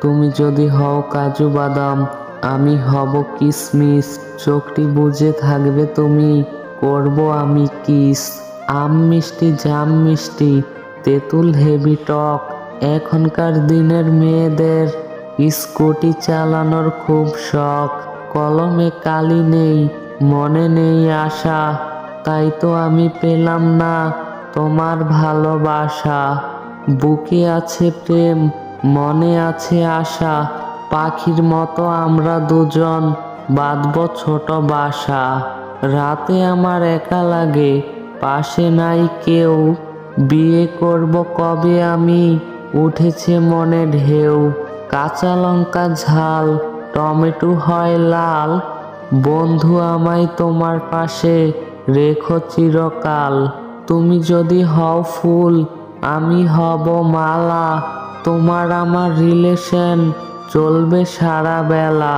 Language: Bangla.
তুমি যদি হও কাজু বাদাম, আমি হব কিসমিস। চোখটি বুজে থাকবে তুমি, করব আমি কিস। আম মিষ্টি জাম মিষ্টি, তেঁতুল হেভি টক। এখনকার দিনের মেয়েদের স্কুটি চালানোর খুব শখ। কলমে কালি নেই, মনে নেই আশা, তাই তো আমি পেলাম না তোমার ভালোবাসা। বুকে আছে প্রেম, মনে আছে আশা, পাখির মতো আমরা দুজন বাঁধব ছোট বাসা। রাতে আমার একা লাগে, পাশে নাই কেউ, বিয়ে করব কবে আমি, উঠেছে মনে ঢেউ। কাঁচা লঙ্কা ঝাল, টমেটো হয় লাল, বন্ধু আমায় তোমার পাশে রেখো চিরকাল। তুমি যদি হও ফুল, আমি হব মালা, তোমার আমার রিলেশন চলবে সারা বেলা।